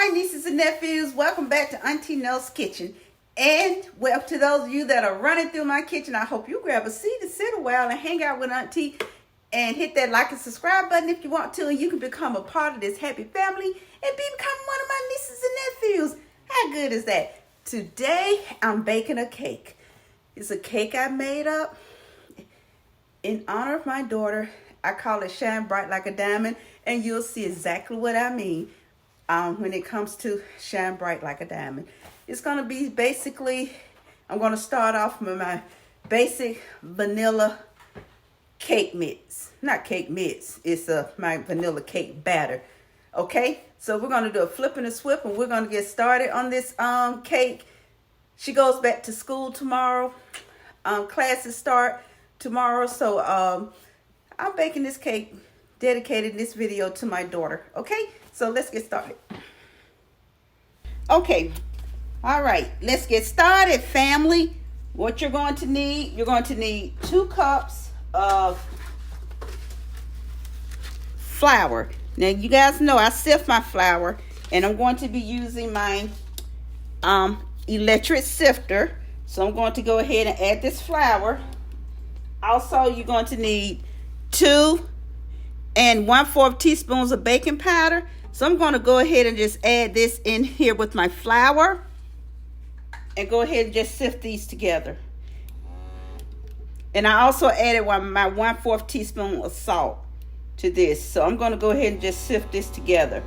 my nieces and nephews, welcome back to Auntie Nell's Kitchen. And well, to those of you that are running through my kitchen, I hope you grab a seat and sit a while and hang out with Auntie and hit that like and subscribe button if you want to, and you can become a part of this happy family and become one of my nieces and nephews. How good is that? Today, I'm baking a cake. It's a cake I made up in honor of my daughter. I call it Shine Bright Like a Diamond, and you'll see exactly what I mean when it comes to Shine Bright Like a Diamond. It's going to be basically, I'm going to start off with my basic vanilla cake mix. Not cake mix, it's my vanilla cake batter. Okay, so we're going to do a flip and a swip, and we're going to get started on this cake. She goes back to school tomorrow. Classes start tomorrow, so I'm baking this cake, dedicated this video to my daughter. Okay, so let's get started. Okay, all right, let's get started, family. What you're going to need 2 cups of flour. Now, you guys know I sift my flour, and I'm going to be using my electric sifter. So I'm going to go ahead and add this flour. Also, you're going to need 2 1/4 teaspoons of baking powder. So I'm going to go ahead and just add this in here with my flour and go ahead and just sift these together. And I also added my 1/4 teaspoon of salt to this. So I'm going to go ahead and just sift this together.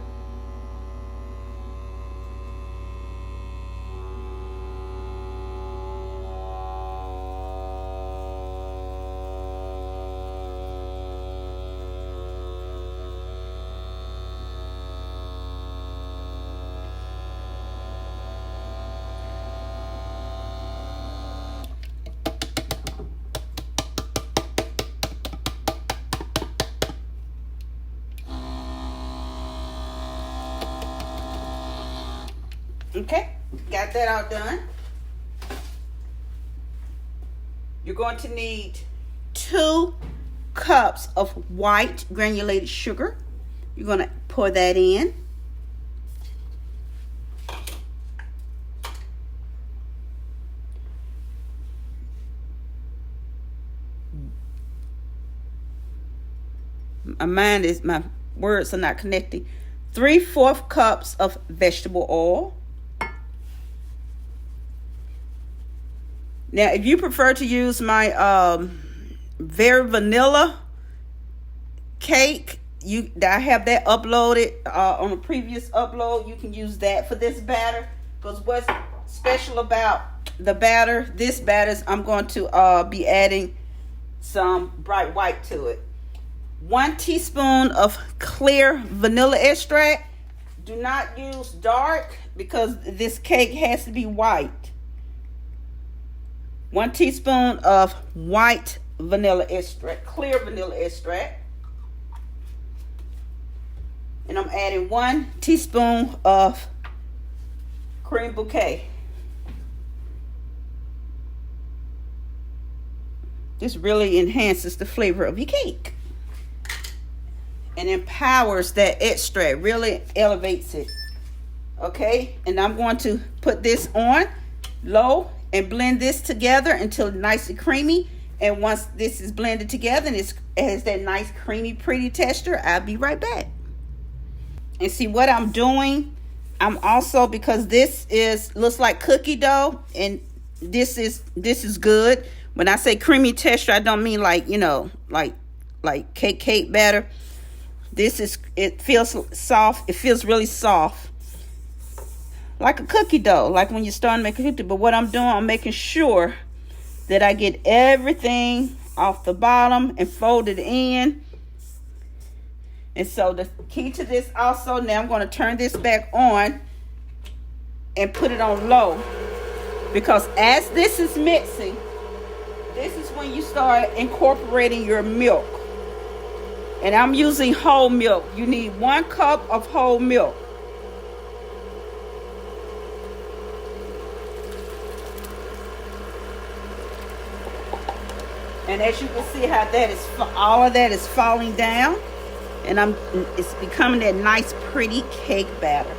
Okay, got that all done. You're going to need 2 cups of white granulated sugar. You're going to pour that in. My words are not connecting. 3/4 cups of vegetable oil. Now, if you prefer to use my very vanilla cake, I have that uploaded on a previous upload. You can use that for this batter, because what's special about the batter, this batter, I'm going to be adding some bright white to it. 1 teaspoon of clear vanilla extract. Do not use dark, because this cake has to be white. 1 teaspoon of white vanilla extract, clear vanilla extract. And I'm adding 1 teaspoon of cream bouquet. This really enhances the flavor of your cake and empowers that extract, really elevates it. Okay, and I'm going to put this on low and blend this together until nice and creamy. And once this is blended together and it has that nice creamy pretty texture, I'll be right back. And see what I'm doing, I'm also, because this looks like cookie dough, and this is good. When I say creamy texture, I don't mean like, you know, like cake batter. It feels soft. It feels really soft, like a cookie dough, like when you're starting to make a cookie. But what I'm doing, I'm making sure that I get everything off the bottom and fold it in. And so the key to this also, now I'm going to turn this back on and put it on low, because as this is mixing, this is when you start incorporating your milk. And I'm using whole milk. You need 1 cup of whole milk. And as you can see how that is, all of that is falling down, and it's becoming that nice pretty cake batter.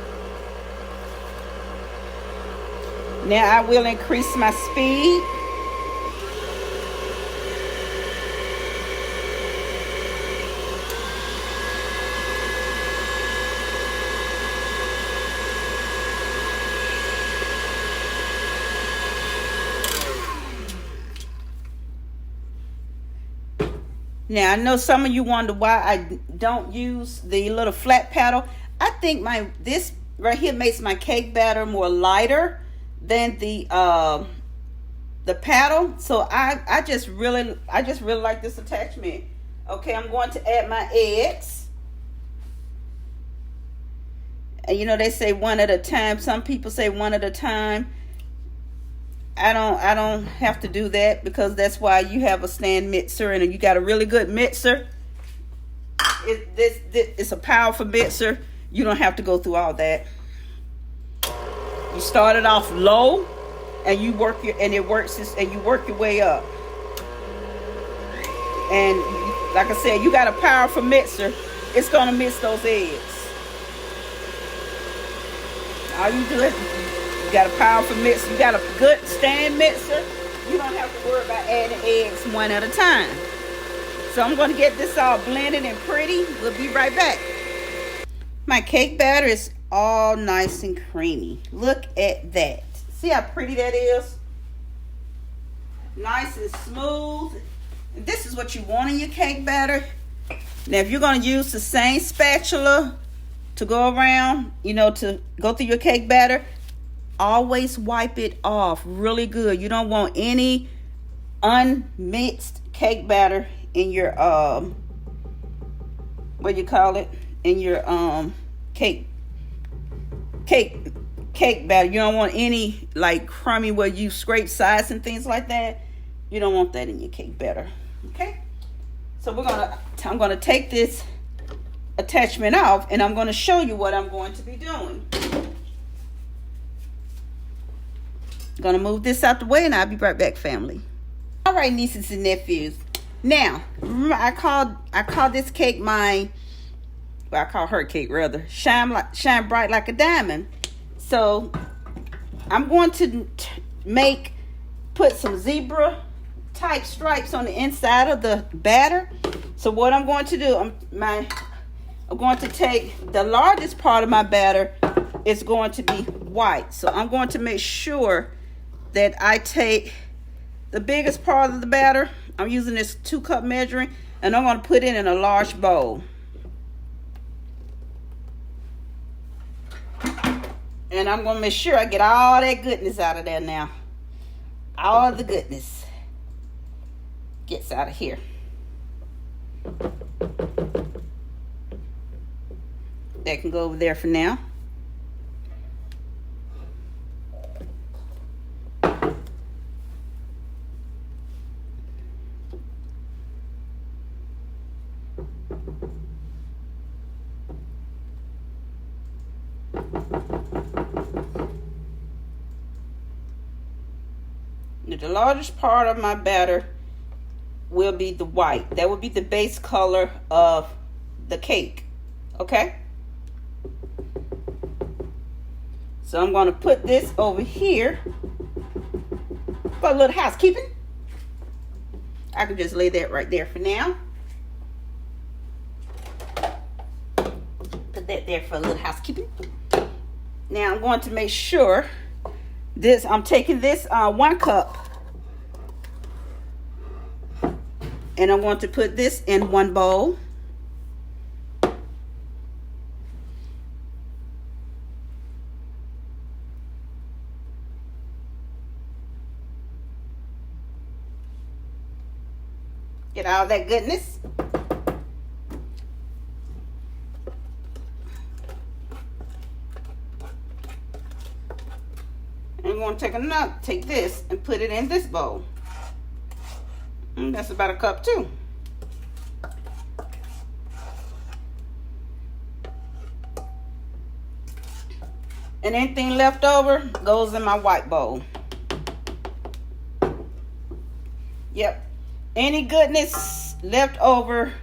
Now I will increase my speed. Now, I know some of you wonder why I don't use the little flat paddle. I think this right here makes my cake batter more lighter than the paddle. So I just really like this attachment. Okay, I'm going to add my eggs. And you know they say one at a time. Some people say one at a time. I don't have to do that because that's why you have a stand mixer and you got a really good mixer. It's a powerful mixer. You don't have to go through all that. You start it off low and you work your way up. And like I said, you got a powerful mixer. It's gonna mix those eggs. All you do is you got a powerful mixer. You got a good stand mixer. You don't have to worry about adding eggs one at a time. So I'm going to get this all blended and pretty. We'll be right back. My cake batter is all nice and creamy. Look at that. See how pretty that is? Nice and smooth. And this is what you want in your cake batter. Now if you're going to use the same spatula to go around, to go through your cake batter, always wipe it off really good. You don't want any unmixed cake batter in your in your cake batter. You don't want any like crummy where you scrape sides and things like that. You don't want that in your cake batter. Okay, so I'm gonna take this attachment off and I'm going to show you what I'm going to be doing. I'm going to move this out the way and I'll be right back, family. All right, nieces and nephews. Now, remember I call this cake I call her cake rather, shine bright like a diamond. So I'm going to put some zebra type stripes on the inside of the batter. So what I'm going to do, I'm going to take the largest part of my batter. It's going to be white. So I'm going to make sure that I take the biggest part of the batter. I'm using this 2-cup measuring, and I'm going to put it in a large bowl. And I'm going to make sure I get all that goodness out of there now. All the goodness gets out of here. That can go over there for now. The largest part of my batter will be the white. That will be the base color of the cake. Okay? So I'm going to put this over here for a little housekeeping. I can just lay that right there for now. Put that there for a little housekeeping. Now I'm going to make sure I'm taking this 1 cup and I'm going to put this in one bowl. Get all that goodness. And I'm going to take this and put it in this bowl. And that's about 1 cup too. And anything left over goes in my white bowl. Yep. Any goodness left over,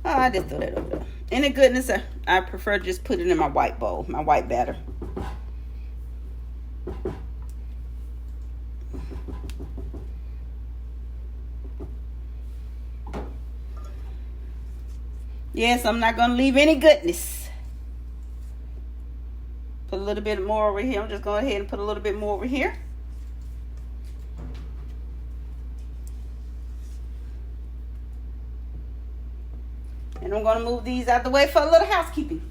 I just throw that over there. Any goodness, I prefer just put it in my white bowl, my white batter. Yes, I'm not going to leave any goodness. Put a little bit more over here. I'm just going ahead and put a little bit more over here. And I'm going to move these out the way for a little housekeeping.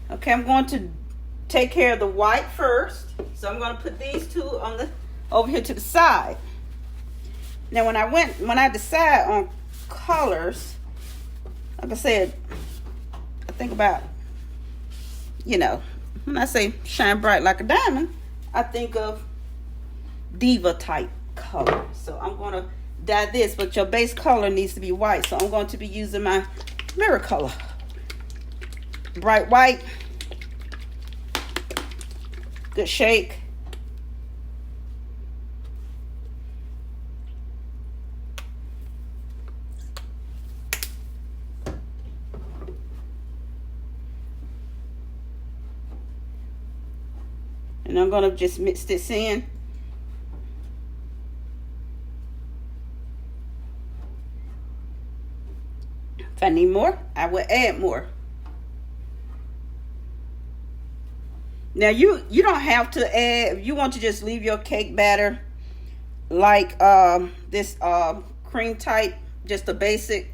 Okay, I'm going to take care of the white first. So I'm going to put these two on the over here to the side. Now when I decide on colors, like I said, I think about, you know, when I say shine bright like a diamond, I think of diva type color. So I'm going to dye this, but your base color needs to be white. So I'm going to be using my mirror color. Bright white. Good shake. And I'm going to just mix this in. If I need more, I will add more. Now you don't have to add, if you want to just leave your cake batter like this cream type, just a basic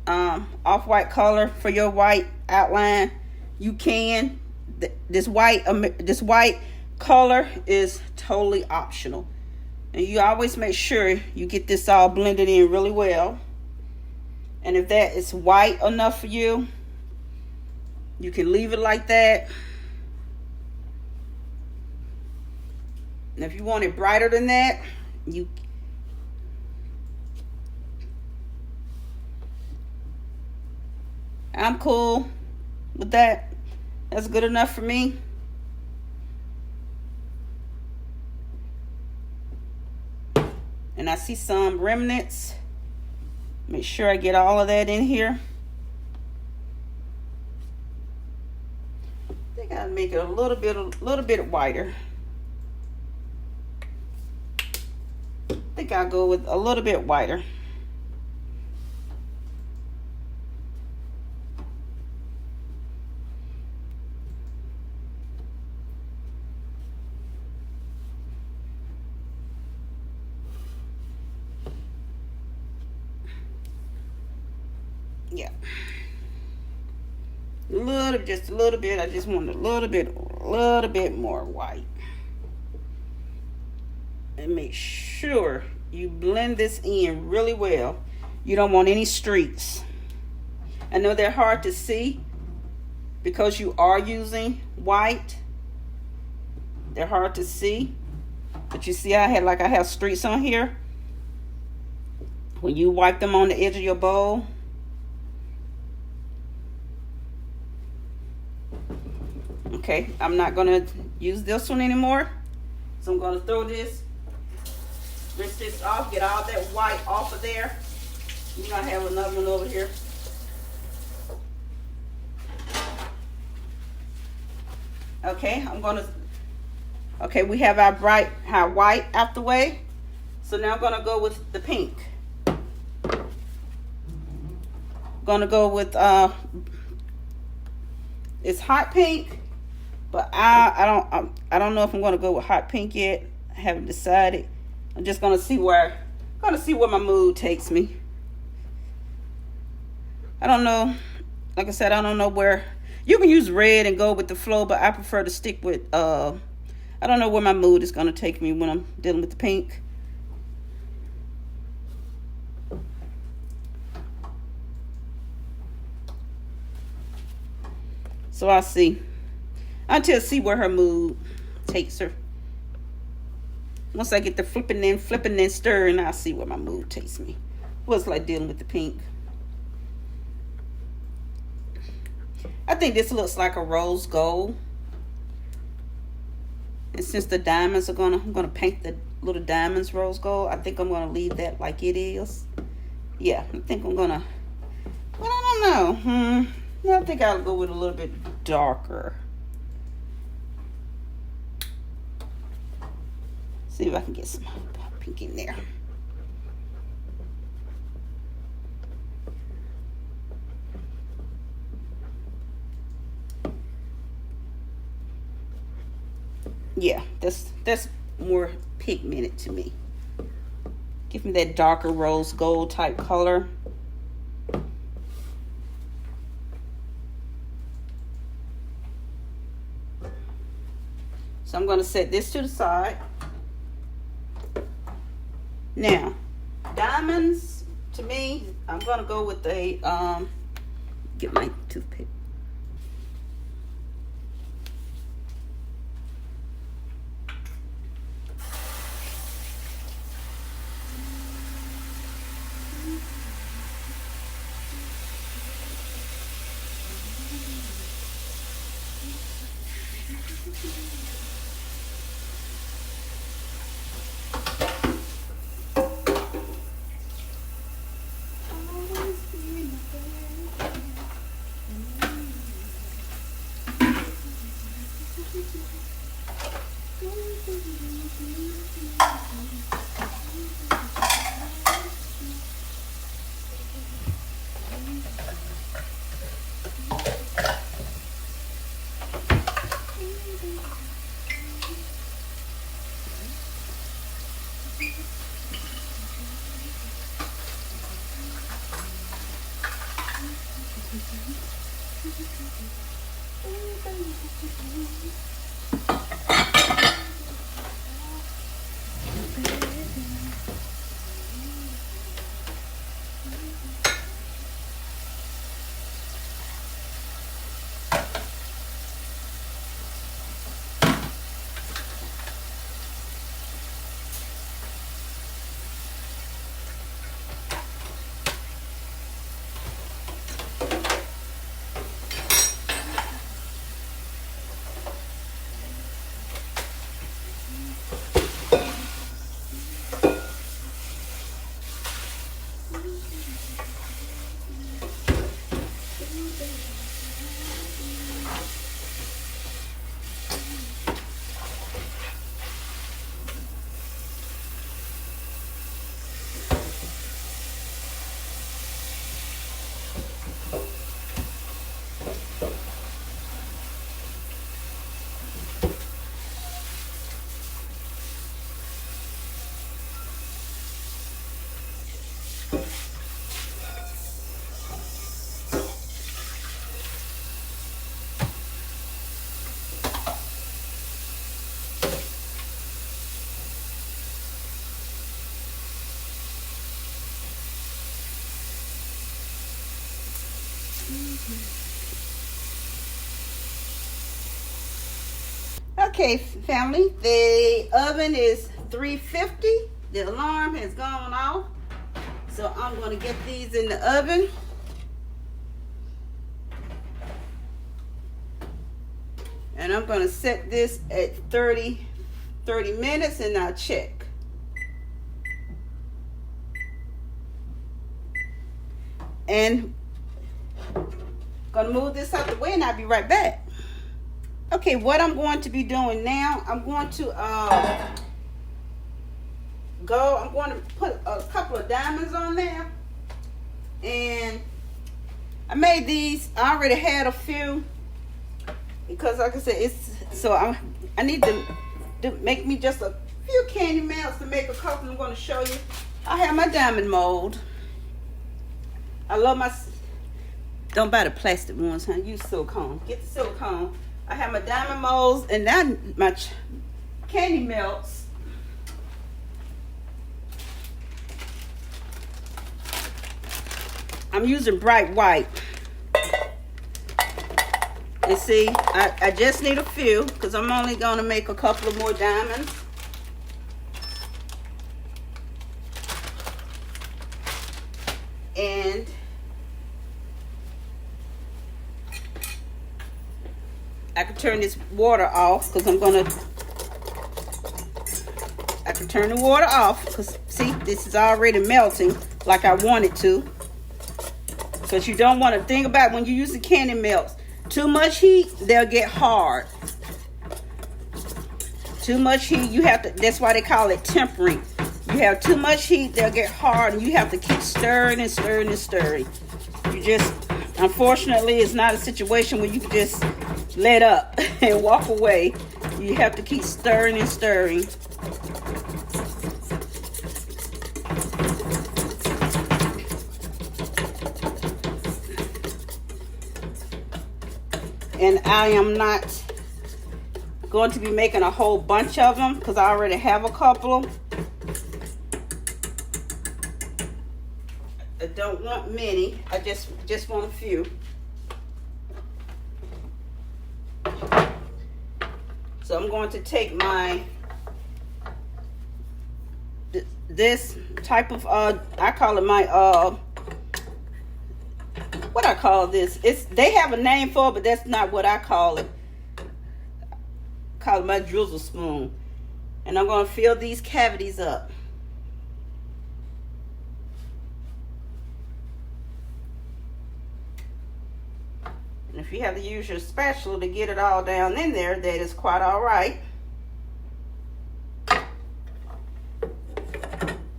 off-white color for your white outline, you can. This white color is totally optional. And you always make sure you get this all blended in really well. And if that is white enough for you, you can leave it like that. And if you want it brighter than that, I'm cool with that. That's good enough for me. And I see some remnants. Make sure I get all of that in here. I think I'll make it a little bit whiter. I think I'll go with a little bit whiter. Yeah. Just a little bit. I just want a little bit more white. And make sure you blend this in really well. You don't want any streaks. I know they're hard to see because you are using white. They're hard to see. But you see I have streaks on here. When you wipe them on the edge of your bowl. Okay, I'm not going to use this one anymore. So I'm going to throw this. Rinse this off, get all that white off of there. You might have another one over here. Okay, okay, we have our white out the way. So now I'm gonna go with the pink. Gonna go with it's hot pink, but I don't know if I'm gonna go with hot pink yet. I haven't decided. I'm just gonna see where my mood takes me. I don't know. Like I said, I don't know where. You can use red and go with the flow, but I prefer to stick with I don't know where my mood is gonna take me when I'm dealing with the pink. So I'll see. Until see where her mood takes her. Once I get the flipping and stirring, I'll see where my mood takes me. What's like dealing with the pink. I think this looks like a rose gold. And since the diamonds I'm gonna paint the little diamonds rose gold. I think I'm gonna leave that like it is. Yeah, I think I'm gonna, but I don't know. I think I'll go with a little bit darker. See if I can get some pink in there. Yeah, that's more pigmented to me. Give me that darker rose gold type color. So I'm going to set this to the side. Now, diamonds, to me, I'm going to go with a, get my toothpick. Okay, family, the oven is 350. The alarm has gone off. So I'm going to get these in the oven. And I'm going to set this at 30 minutes and I'll check. And going to move this out the way and I'll be right back. Okay, what I'm going to be doing now, I'm going to put a couple of diamonds on there. And I made these, I already had a few because like I said, I need to make me just a few candy melts to make a couple. I'm going to show you. I have my diamond mold. I love my, don't buy the plastic ones, huh? Use silicone. Get the silicone. I have my diamond molds and now my candy melts. I'm using bright white. And see, I just need a few because I'm only going to make a couple of more diamonds. And I can turn this water off because I can turn the water off because see, this is already melting like I want it to. Because you don't want to think about when you're using candy melts. Too much heat, they'll get hard. Too much heat, you have to, that's why they call it tempering. You have too much heat, they'll get hard, and you have to keep stirring and stirring and stirring. You just, unfortunately, it's not a situation where you can just let up and walk away. You have to keep stirring and stirring. And I am not going to be making a whole bunch of them because I already have a couple. I don't want many. I just want a few. So I'm going to take my this type of I call it my what I call this. They have a name for it, but that's not what I call it. I call it my drizzle spoon. And I'm going to fill these cavities up. And if you have to use your spatula to get it all down in there, that is quite all right.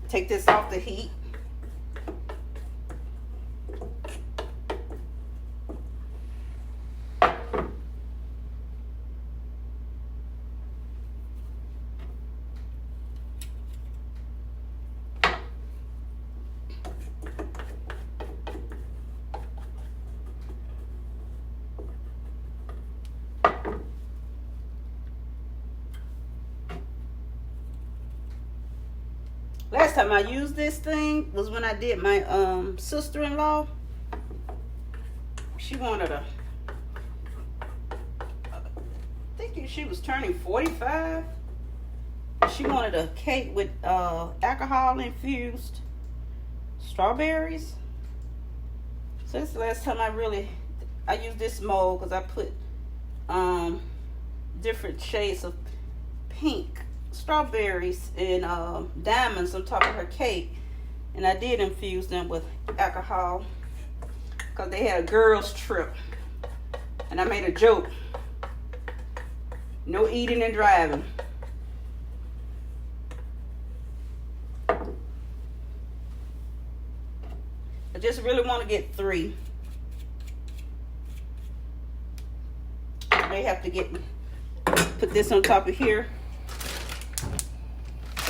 Take this off the heat. Last time I used this thing was when I did my sister-in-law. She wanted I think she was turning 45. She wanted a cake with alcohol infused strawberries. So this is the last time I used this mold because I put different shades of pink strawberries and diamonds on top of her cake, and I did infuse them with alcohol because they had a girls trip, and I made a joke: no eating and driving. I just really want to get 3. I may have to put this on top of here.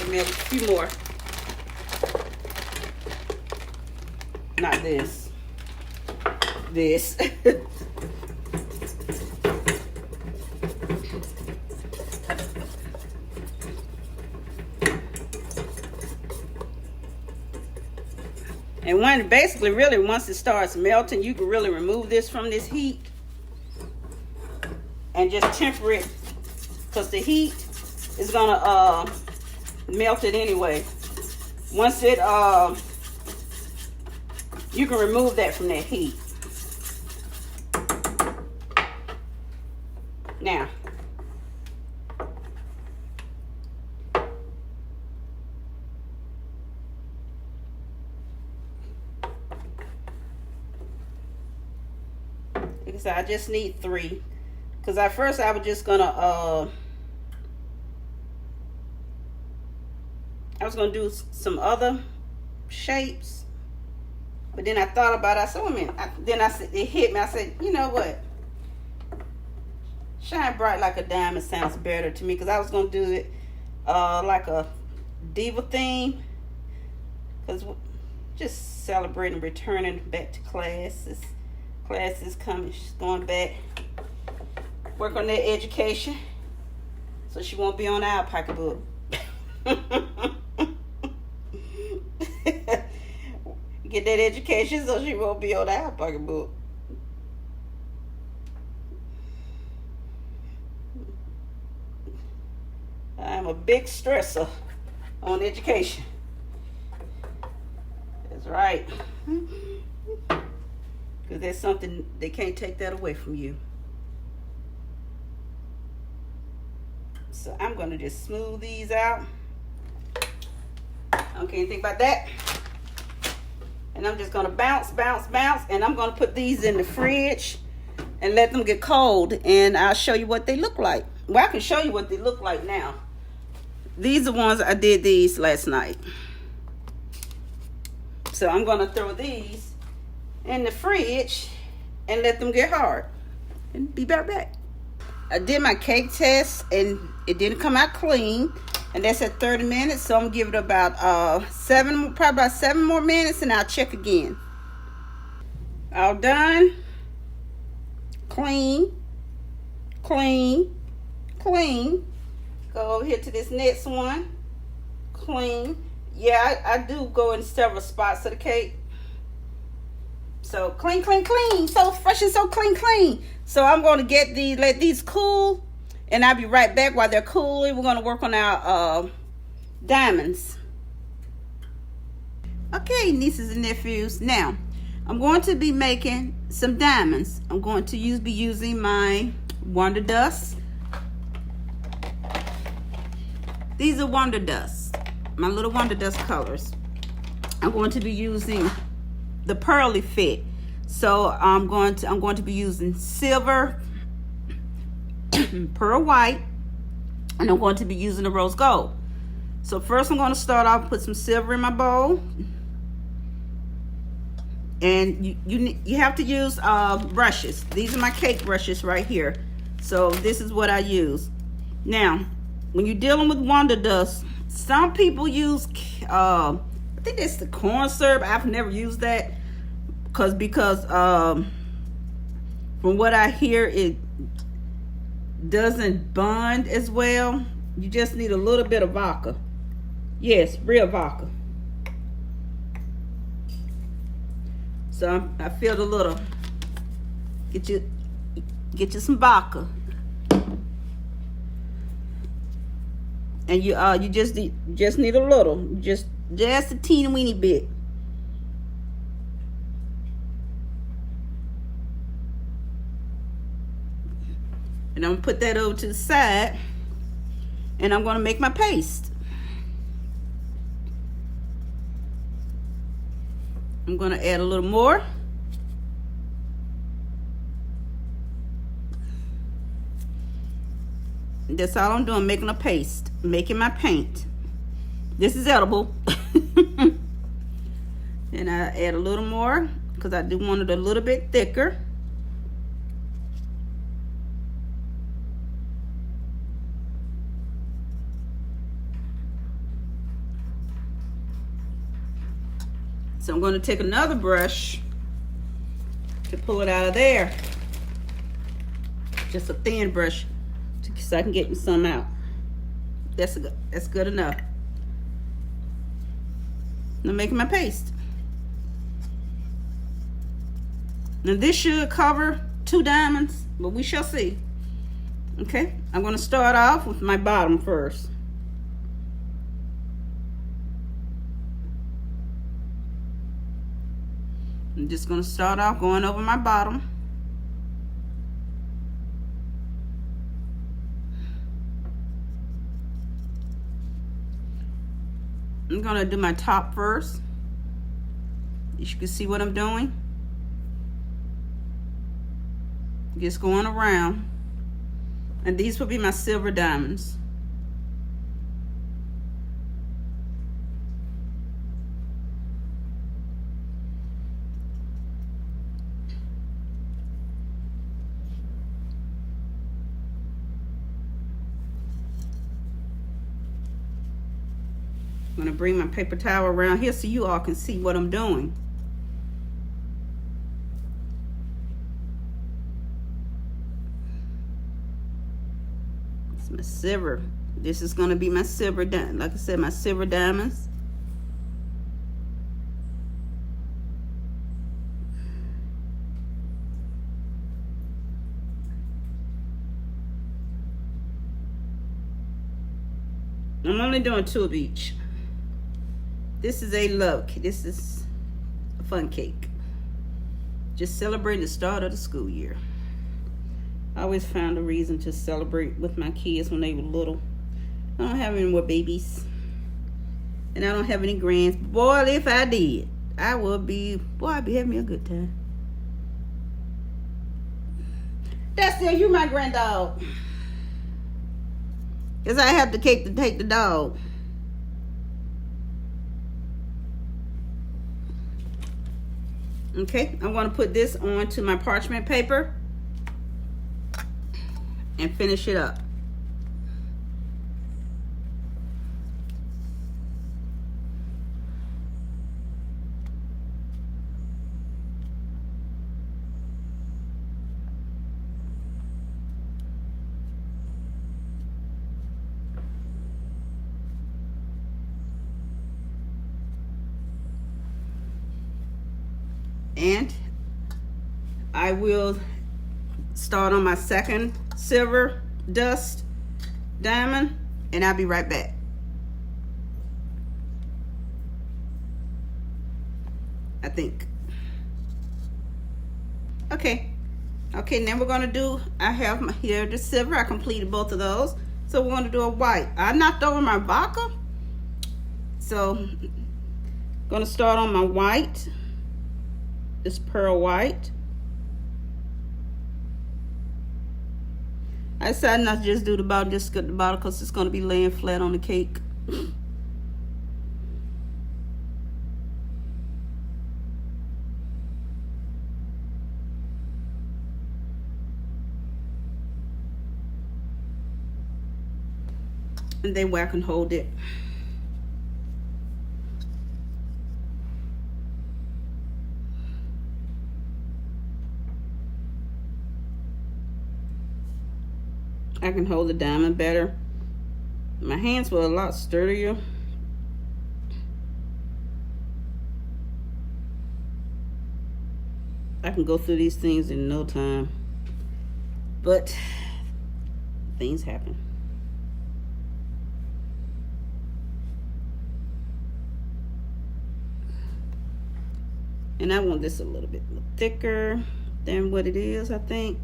Maybe a few more. Not this. This. And once it starts melting, you can really remove this from this heat and just temper it, because the heat is gonna melt it anyway. Once it you can remove that from that heat. Now like I said, I just need 3, because at first I was just gonna do some other shapes, but then I thought about it. I said, wait a minute. It hit me. I said, you know what? Shine bright like a diamond sounds better to me, because I was going to do it like a diva theme, because just celebrating returning back to classes. Classes coming. She's going back. Work on that education so she won't be on our pocketbook. Get that education so she won't be on our pocketbook. I'm a big stressor on education. That's right. Because there's something, they can't take that away from you. So I'm going to just smooth these out. Okay, think about that. And I'm just gonna bounce, and I'm gonna put these in the fridge and let them get cold, and I'll show you what they look like. Well, I can show you what they look like now. These are ones I did these last night. So I'm gonna throw these in the fridge and let them get hard and be right back. I did my cake test and it didn't come out clean, and that's at 30 minutes. So I'm gonna give it about probably about 7 more minutes, and I'll check again. All done. Clean. Go over here to this next one. Clean. Yeah, I do go in several spots of the cake. So clean. So fresh and so clean. So I'm going to let these cool, and I'll be right back. While they're cooling, we're going to work on our diamonds. Okay, nieces and nephews. Now, I'm going to be making some diamonds. I'm going to be using my Wonder Dust. These are Wonder Dust, my little Wonder Dust colors. I'm going to be using the Pearly Fit. So I'm going to be using silver, pearl white, and I'm going to be using the rose gold. So first I'm going to start off, put some silver in my bowl. And you have to use brushes. These are my cake brushes right here. So this is what I use. Now, when you're dealing with Wonder Dust, some people use I think that's the corn syrup. I've never used that because from what I hear, it doesn't bond as well. You just need a little bit of vodka. Yes, real vodka. So I filled a little. Get you some vodka. And you just need a little, just a teeny weeny bit. And I'm gonna put that over to the side, and I'm gonna make my paste. I'm gonna add a little more. That's all I'm doing, making a paste, making my paint. This is edible. And I add a little more because I do want it a little bit thicker. So I'm going to take another brush to pull it out of there. Just a thin brush so I can get some out. That's good enough. I'm making my paste. Now this should cover 2 diamonds, but we shall see. Okay, I'm going to start off with my bottom first. I'm just going to start off going over my bottom. I'm going to do my top first. You can see what I'm doing. Just going around. And these will be my silver diamonds. I'm going to bring my paper towel around here so you all can see what I'm doing. It's my silver. This is going to be my silver diamond. Like I said, my silver diamonds. I'm only doing 2 of each. This is a love cake. This is a fun cake. Just celebrating the start of the school year. I always found a reason to celebrate with my kids when they were little. I don't have any more babies. And I don't have any grands. Boy, if I did, I will be, boy, I'll be having me a good time. That's still you, my grand dog. Because I have the cake to take the dog. Okay, I'm going to put this onto my parchment paper and finish it up. And I will start on my second silver dust diamond, and I'll be right back. I think. Okay, now we're gonna do, I have my, here the silver, I completed both of those. So we're gonna do a white. I knocked over my vodka. So gonna start on my white. This pearl white. I decided not to just do the bottom, just cut the bottom because it's going to be laying flat on the cake. And then where I can hold it. I can hold the diamond better. My hands were a lot sturdier. I can go through these things in no time. But things happen. And I want this a little bit thicker than what it is, I think.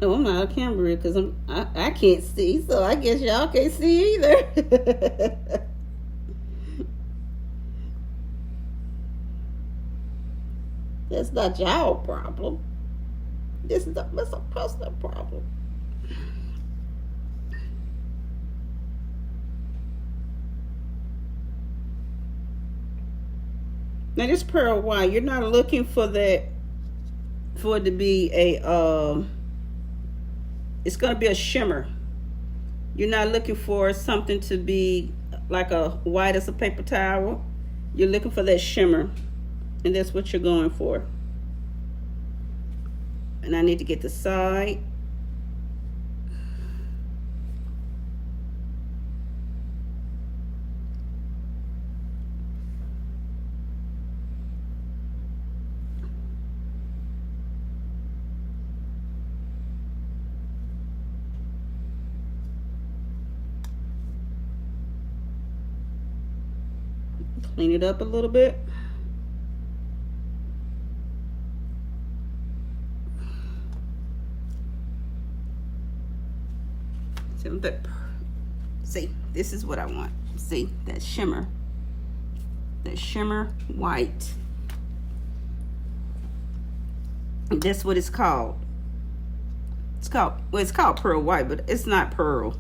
Oh, I'm not a camera because I can't see, so I guess y'all can't see either. That's not y'all problem. This is a personal problem. Now this pearl white, you're not looking for that, for it to be a it's going to be a shimmer. You're not looking for something to be like a white as a paper towel. You're looking for that shimmer, and that's what you're going for. And I need to get the side. Clean it up a little bit. See, this is what I want. See, that shimmer white. And that's what it's called. It's called pearl white, but it's not pearl.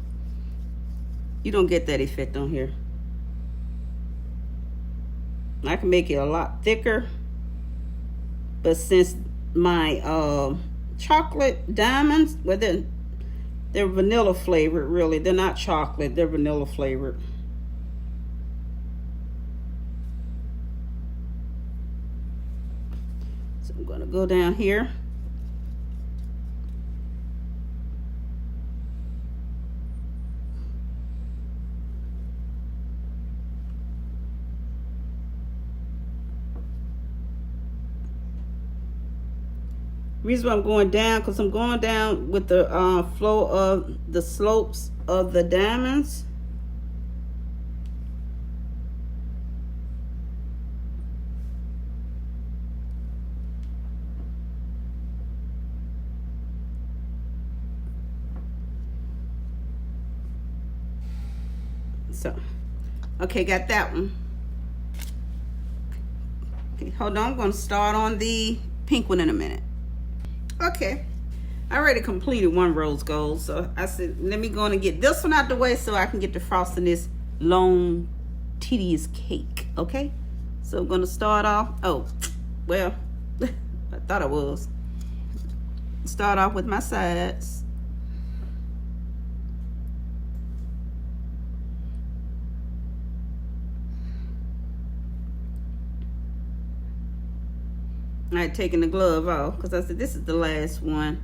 You don't get that effect on here. I can make it a lot thicker, but since my chocolate diamonds, well, they're vanilla flavored, really. They're not chocolate, they're vanilla flavored. So I'm gonna go down here. Reason why I'm going down, because I'm going down with the flow of the slopes of the diamonds. So, okay, got that one. Okay, hold on. I'm going to start on the pink one in a minute. Okay, I already completed one rose gold, so I said let me go and get this one out the way so I can get to frosting this long, tedious cake. Okay, so I'm going to start off. Oh, well, I thought I was. Start off with my sides. I had taken the glove off because I said this is the last one.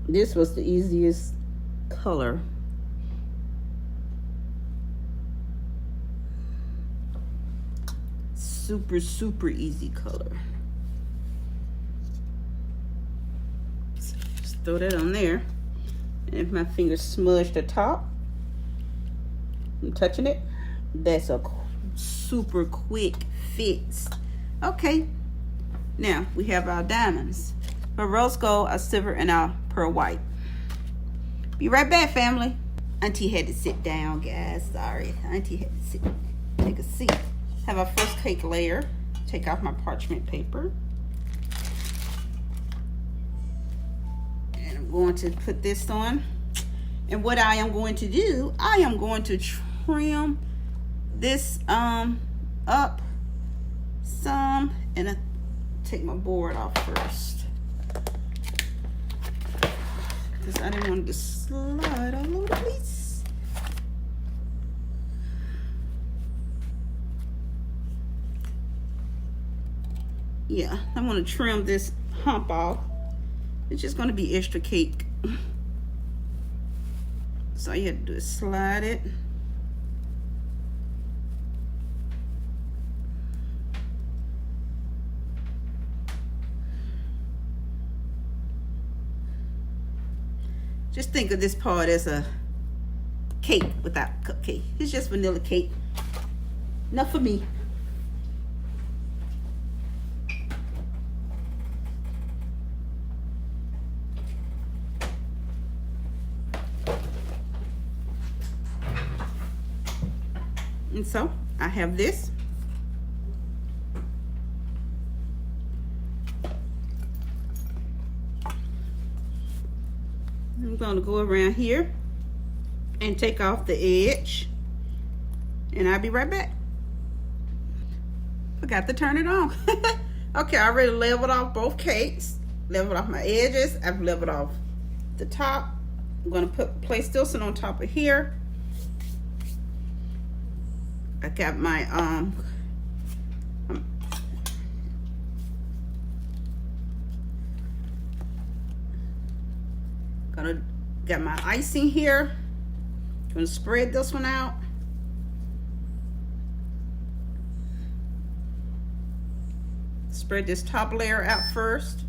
This was the easiest color. Super, super easy color. So just throw that on there. And if my fingers smudge the top, I'm touching it. That's a super quick fix. Okay, now we have our diamonds. For rose gold, our silver, and our pearl white. Be right back, family. Auntie had to sit down, guys. Sorry. Auntie had to take a seat. Have our first cake layer. Take off my parchment paper. And I'm going to put this on. And what I am going to do, I am going to trim this up some. And I take my board off first. Because I didn't want it to slide all over the place. Yeah, I'm going to trim this hump off. It's just going to be extra cake. So all you have to do is slide it. Just think of this part as a cake without cupcake. It's just vanilla cake. Enough for me. And so I have this. I'm going to go around here and take off the edge, and I'll be right back. Forgot to turn it on. Okay, I already leveled off both cakes, leveled off my edges. I've leveled off the top. I'm going to place this one on top of here. I got my got my icing here. Gonna spread this one out. Spread this top layer out first.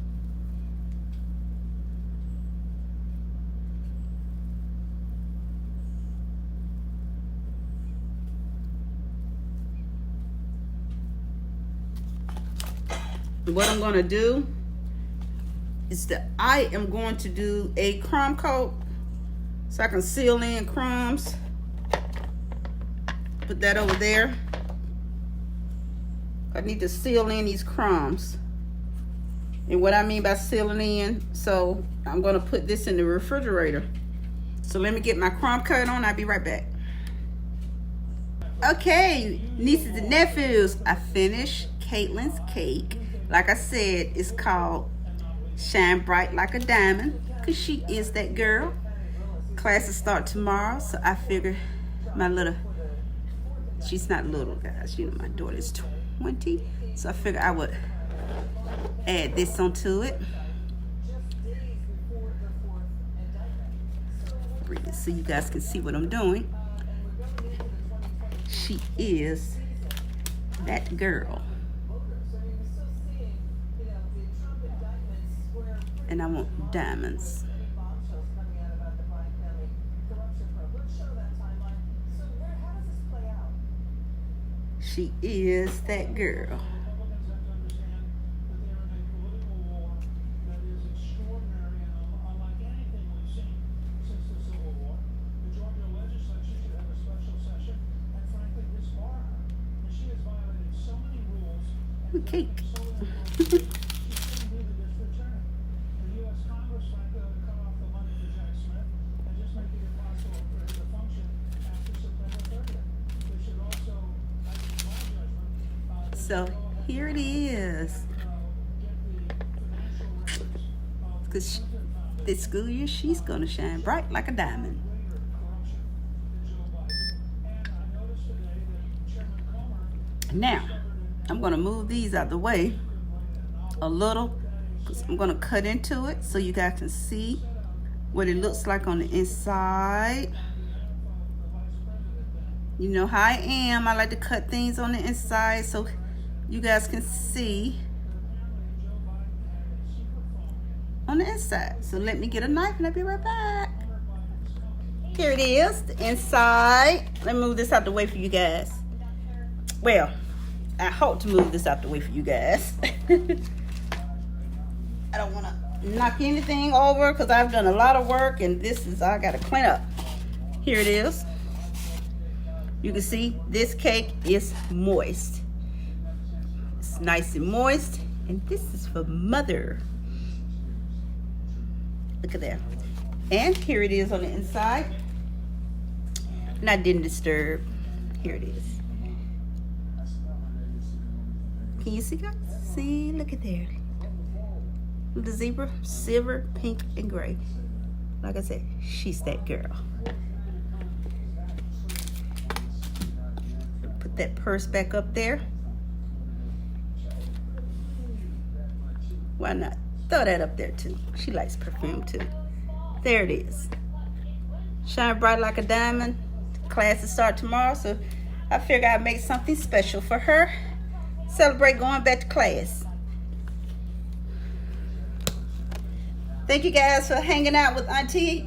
What I'm gonna do is that I am going to do a crumb coat so I can seal in crumbs. Put that over there. I need to seal in these crumbs. And what I mean by sealing in, so I'm gonna put this in the refrigerator. So let me get my crumb cut on. I'll be right back. Okay, nieces and nephews, I finished Caitlin's cake. Like I said, it's called Shine Bright Like a Diamond, because she is that girl. Classes start tomorrow, so I figured my little, she's not little, guys, you know, my daughter's 20, so I figured I would add this onto it. Bring it so you guys can see what I'm doing. She is that girl. And I want diamonds. She is that girl. Cake. So here it is. Because this school year, she's going to shine bright like a diamond. Now, I'm going to move these out the way a little, because I'm going to cut into it so you guys can see what it looks like on the inside. You know how I am. I like to cut things on the inside so you guys can see on the inside. So let me get a knife and I'll be right back. Here it is, the inside. Let me move this out the way for you guys. Well, I hope to move this out the way for you guys. I don't want to knock anything over because I've done a lot of work and I got to clean up. Here it is. You can see this cake is moist. It's nice and moist. And this is for Mother. Look at that. And here it is on the inside. And I didn't disturb. Here it is. Can you see, guys? See, look at there. The zebra, silver, pink, and gray. Like I said, she's that girl. Put that purse back up there. Why not? Throw that up there too. She likes perfume too. There it is. Shine bright like a diamond. Classes start tomorrow, so I figured I'd make something special for her. Celebrate going back to class. Thank you guys for hanging out with Auntie.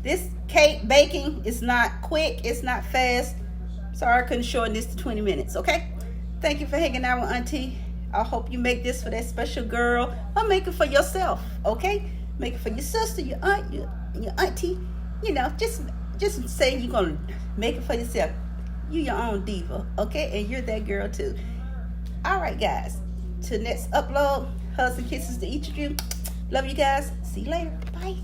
This cake baking is not quick. It's not fast. Sorry I couldn't shorten this to 20 minutes, okay? Thank you for hanging out with Auntie. I hope you make this for that special girl, or make it for yourself, okay? Make it for your sister, your aunt, your auntie. You know, just say you're gonna make it for yourself. You your own diva, okay? And you're that girl too. All right, guys. Till next upload, hugs and kisses to each of you. Love you guys. See you later. Bye.